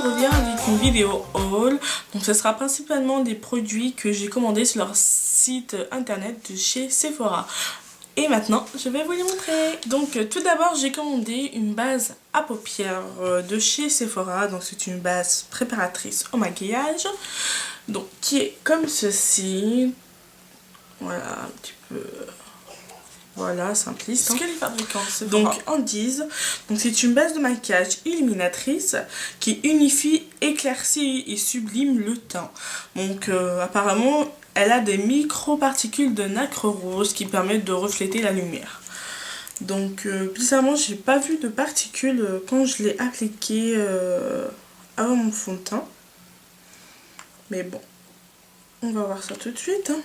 reviens avec une vidéo haul. Donc ce sera principalement des produits que j'ai commandés sur leur site internet de chez Sephora. Et maintenant je vais vous les montrer. Donc tout d'abord j'ai commandé une base à paupières de chez Sephora. Donc c'est une base préparatrice au maquillage. Donc qui est comme ceci. Voilà un petit peu... Voilà, simpliste. Ce que les fabricants donc en disent. Donc c'est une base de maquillage illuminatrice qui unifie, éclaircit et sublime le teint. Donc apparemment elle a des micro-particules de nacre rose qui permettent de refléter la lumière. Donc bizarrement j'ai pas vu de particules quand je l'ai appliqué avant mon fond de teint. Mais bon, on va voir ça tout de suite. Hein.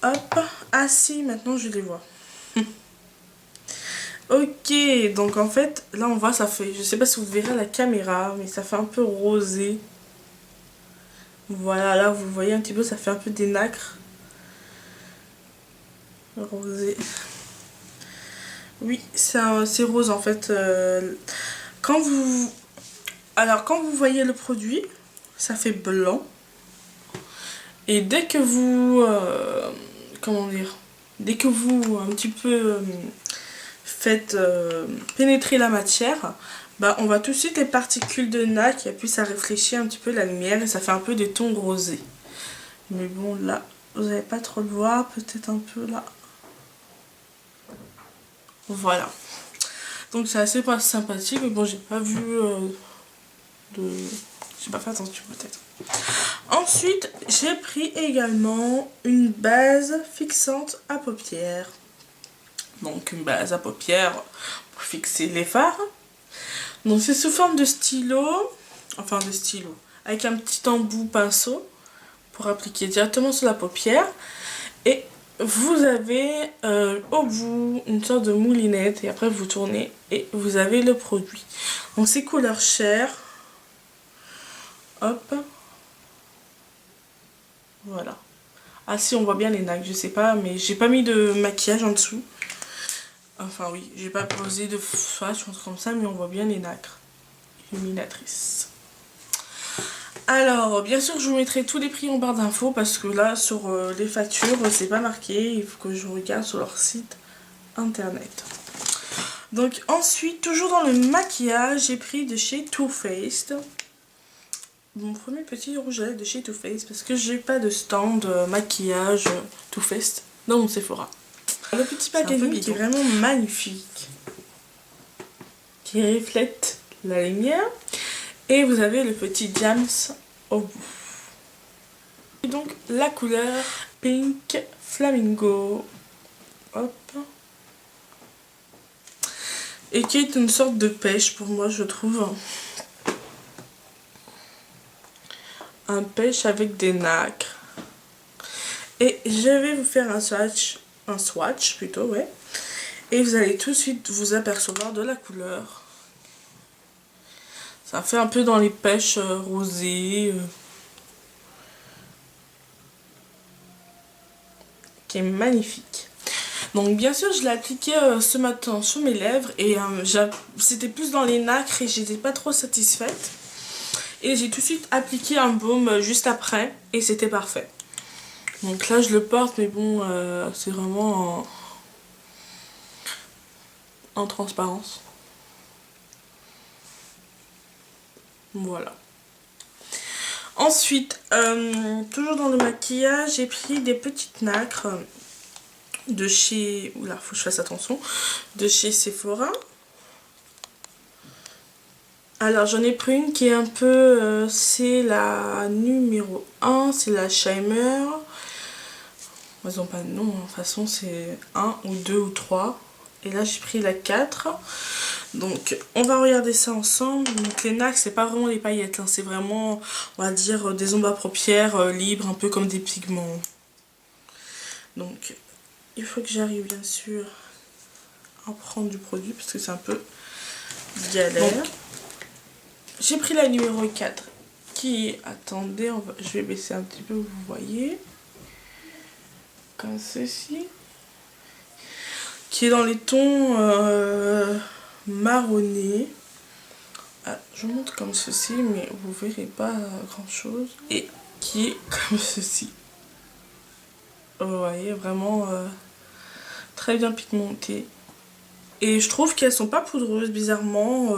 Hop, ah si, maintenant je les vois. Ok, donc en fait, là on voit, ça fait, je sais pas si vous verrez à la caméra, mais ça fait un peu rosé. Voilà, là vous voyez un petit peu, ça fait un peu des nacres. Rosé. Oui, c'est rose en fait. Quand vous voyez le produit, ça fait blanc. Et dès que vous... comment dire, dès que vous un petit peu faites pénétrer la matière, bah on voit tout de suite les particules de nacre et puis ça réfléchit un petit peu la lumière et ça fait un peu des tons rosés. Mais bon là, vous n'allez pas trop le voir, peut-être un peu là. Voilà. Donc c'est assez pas sympathique, mais bon j'ai pas vu j'ai pas fait attention peut-être. Ensuite, j'ai pris également une base fixante à paupières. Donc une base à paupières pour fixer les fards. Donc c'est sous forme de stylo, avec un petit embout pinceau pour appliquer directement sur la paupière. Et vous avez au bout une sorte de moulinette et après vous tournez et vous avez le produit. Donc c'est couleur chair. Hop. Voilà. Ah si, on voit bien les nacres, je sais pas, mais j'ai pas mis de maquillage en dessous. Enfin oui, j'ai pas posé de flash comme ça, mais on voit bien les nacres. Illuminatrice. Alors, bien sûr, je vous mettrai tous les prix en barre d'infos parce que là, sur les factures, c'est pas marqué. Il faut que je regarde sur leur site internet. Donc ensuite, toujours dans le maquillage, j'ai pris de chez Too Faced mon premier petit rouge à lèvres de chez Too Faced parce que j'ai pas de stand maquillage Too Faced dans mon Sephora. Le petit packaging qui est vraiment magnifique, qui reflète la lumière, et vous avez le petit Jams au bout. Et donc la couleur Pink Flamingo, hop, et qui est une sorte de pêche pour moi, je trouve. Un pêche avec des nacres. Et je vais vous faire un swatch plutôt, ouais. Et vous allez tout de suite vous apercevoir de la couleur. Ça fait un peu dans les pêches rosées. Qui est magnifique. Donc bien sûr je l'ai appliqué ce matin sur mes lèvres. Et c'était plus dans les nacres et j'étais pas trop satisfaite. Et j'ai tout de suite appliqué un baume juste après. Et c'était parfait. Donc là je le porte, mais bon c'est vraiment en transparence. Voilà. Ensuite, toujours dans le maquillage, j'ai pris des petites nacres de chez... Oula, faut que je fasse attention. De chez Sephora. Alors j'en ai pris une qui est un peu... c'est la numéro 1, c'est la Shimmer. Ils n'ont pas de nom, de toute façon c'est 1 ou 2 ou 3. Et là j'ai pris la 4. Donc on va regarder ça ensemble. Donc les nacres c'est pas vraiment les paillettes, hein. C'est vraiment, on va dire, des ombres à paupières libres, un peu comme des pigments. Donc il faut que j'arrive bien sûr à prendre du produit parce que c'est un peu galère. J'ai pris la numéro 4 qui est, attendez, je vais baisser un petit peu, vous voyez, comme ceci, qui est dans les tons marronnés. je montre comme ceci, mais vous verrez pas grand chose. Et qui est comme ceci. Vous voyez, vraiment très bien pigmentée. Et je trouve qu'elles sont pas poudreuses, bizarrement.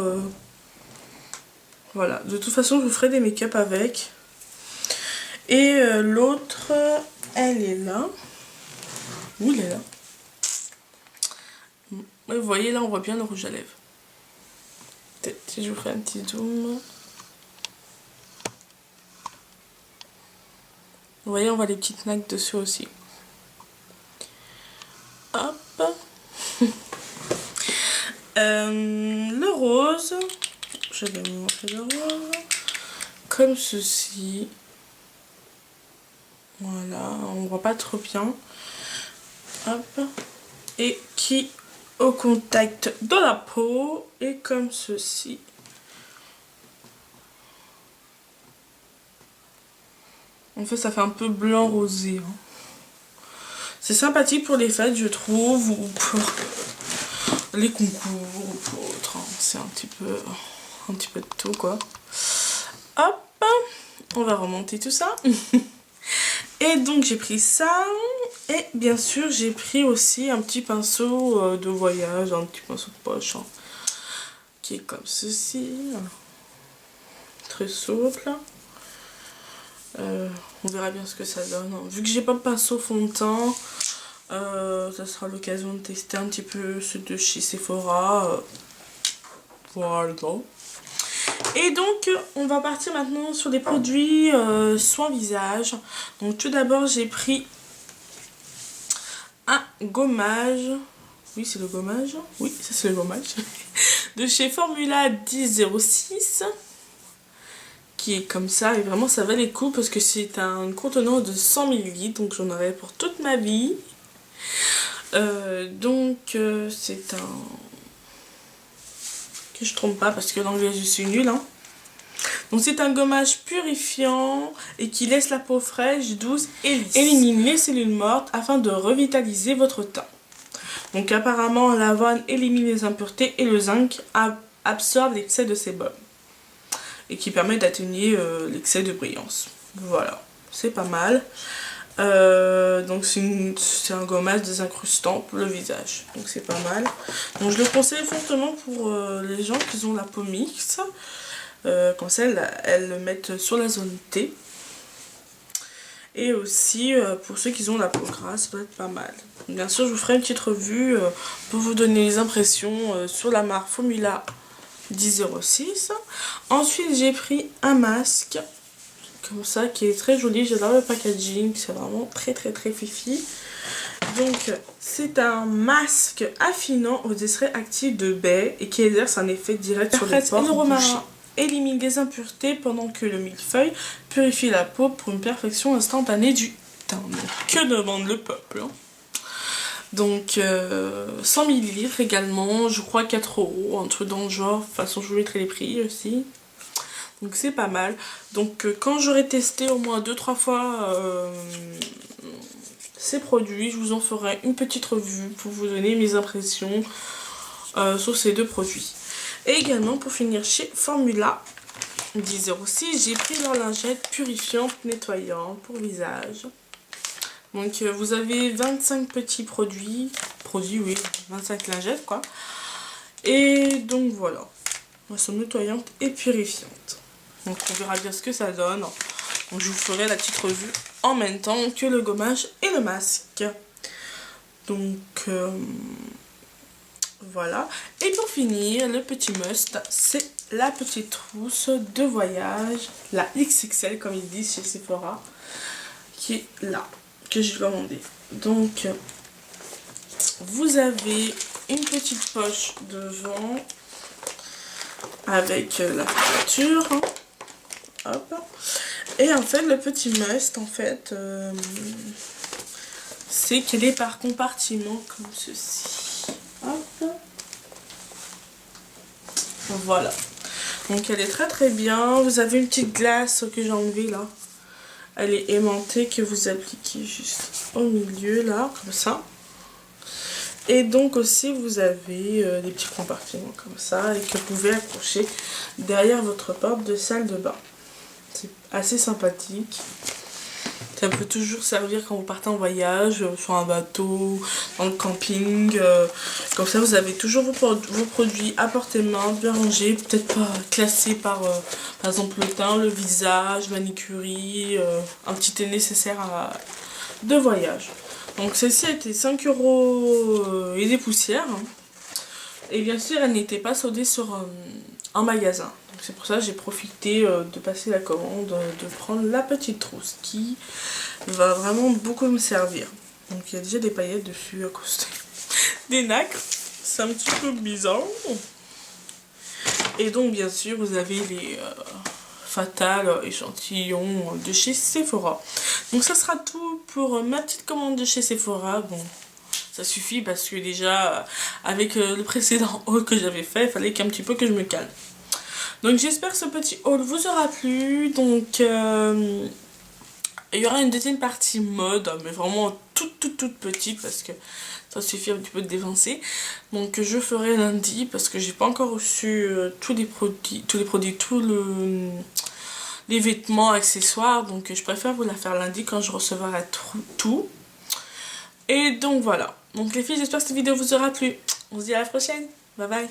Voilà, de toute façon, je vous ferai des make-up avec. Et l'autre, elle est là. Où elle est là? Vous voyez, là, on voit bien le rouge à lèvres. Peut-être si je vous ferai un petit zoom. Vous voyez, on voit les petites nattes dessus aussi. Hop. Le rose. Je vais vous montrer le rose. Comme ceci. Voilà, on voit pas trop bien. Hop. Et qui, au contact de la peau, est comme ceci. En fait, ça fait un peu blanc rosé. Hein. C'est sympathique pour les fêtes, je trouve, ou pour les concours, ou pour autre. Hein. C'est un petit peu de tout, quoi. Hop, on va remonter tout ça. Et donc, j'ai pris ça. Et bien sûr, j'ai pris aussi un petit pinceau de voyage, un petit pinceau de poche, hein, qui est comme ceci. Très souple. On verra bien ce que ça donne. Vu que j'ai pas de pinceau fond de teint, ça sera l'occasion de tester un petit peu ceux de chez Sephora. Voilà. Et donc, on va partir maintenant sur les produits soins visage. Donc, tout d'abord, j'ai pris un gommage. Oui, c'est le gommage. Oui, ça c'est le gommage. De chez Formula 1006. Qui est comme ça, et vraiment ça valait le coup parce que c'est un contenant de 100 ml, donc j'en aurai pour toute ma vie. C'est un... que je trompe pas parce que l'anglais je suis nulle. Hein. Donc c'est un gommage purifiant et qui laisse la peau fraîche, douce et lisse. Élimine les cellules mortes afin de revitaliser votre teint. Donc apparemment l'avoine élimine les impuretés et le zinc absorbe l'excès de sébum. Et qui permet d'atténuer l'excès de brillance. Voilà, c'est pas mal. Donc c'est un gommage désincrustant pour le visage. Donc c'est pas mal. Donc je le conseille fortement pour les gens qui ont la peau mixte. Comme ça, elles le mettent sur la zone T. Et aussi pour ceux qui ont la peau grasse, ça doit être pas mal. Bien sûr, je vous ferai une petite revue pour vous donner les impressions sur la marque Formula 1006. Ensuite j'ai pris un masque comme ça qui est très joli, j'adore le packaging, c'est vraiment très fifi. Donc c'est un masque affinant aux extraits actifs de baie et qui exerce un effet direct sur les pores. Le romarin élimine les impuretés pendant que le millefeuille purifie la peau pour une perfection instantanée du teint. Que demande le peuple, hein. Donc 100 ml également, je crois 4 €, un truc dans le genre. De toute façon, je vous mettrai les prix aussi. Donc c'est pas mal. Donc quand j'aurai testé au moins 2-3 fois ces produits, je vous en ferai une petite revue pour vous donner mes impressions sur ces deux produits. Et également pour finir chez Formula 1006, j'ai pris leur lingette purifiante nettoyante pour visage. Donc vous avez 25 petits produits, oui, 25 lingettes quoi. Et donc voilà, elles sont nettoyantes et purifiantes. Donc on verra bien ce que ça donne. Donc je vous ferai la petite revue en même temps que le gommage et le masque. Donc voilà. Et pour finir, le petit must, c'est la petite trousse de voyage, la XXL comme ils disent chez Sephora, qui est là. Que j'ai commandé. Donc vous avez une petite poche devant avec la couverture. Hop. Et en fait le petit must en fait c'est qu'elle est par compartiment comme ceci. Hop. Voilà. Donc elle est très bien. Vous avez une petite glace que j'ai enlevée là. Elle est aimantée que vous appliquez juste au milieu là, comme ça. Et donc aussi vous avez des petits compartiments comme ça et que vous pouvez accrocher derrière votre porte de salle de bain. C'est assez sympathique. Ça peut toujours servir quand vous partez en voyage, sur un bateau, dans le camping. Comme ça vous avez toujours vos produits à portée de main, bien rangés, peut-être pas classés par exemple le teint, le visage, manicure, un petit thé nécessaire de voyage. Donc celle-ci était 5 € et des poussières. Et bien sûr elle n'était pas soldée sur un magasin. Donc c'est pour ça que j'ai profité de passer la commande, de prendre la petite trousse qui va vraiment beaucoup me servir. Donc il y a déjà des paillettes dessus à cause des nacres. C'est un petit peu bizarre. Et donc bien sûr vous avez les Fatal échantillons de chez Sephora. Donc ça sera tout pour ma petite commande de chez Sephora. Bon, ça suffit parce que déjà avec le précédent haul que j'avais fait, il fallait qu'un petit peu que je me calme. Donc j'espère que ce petit haul vous aura plu. Donc il y aura une deuxième partie mode, mais vraiment toute petite parce que ça suffit un petit peu de dévancer. Donc je ferai lundi parce que j'ai pas encore reçu tous les produits, les vêtements, accessoires. Donc je préfère vous la faire lundi quand je recevrai tout. Et donc voilà. Donc les filles, j'espère que cette vidéo vous aura plu. On se dit à la prochaine. Bye bye.